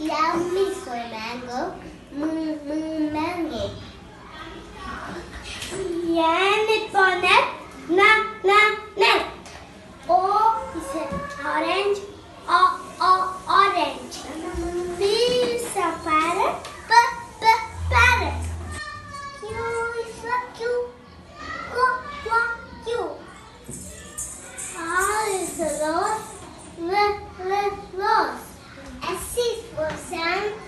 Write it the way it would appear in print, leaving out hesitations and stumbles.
Yummy for mango. Mango. N for net. Net. O is orange. Orange. P is parrot. Parrot. Q is Q. Q. R is rose. Rose. S is for sun.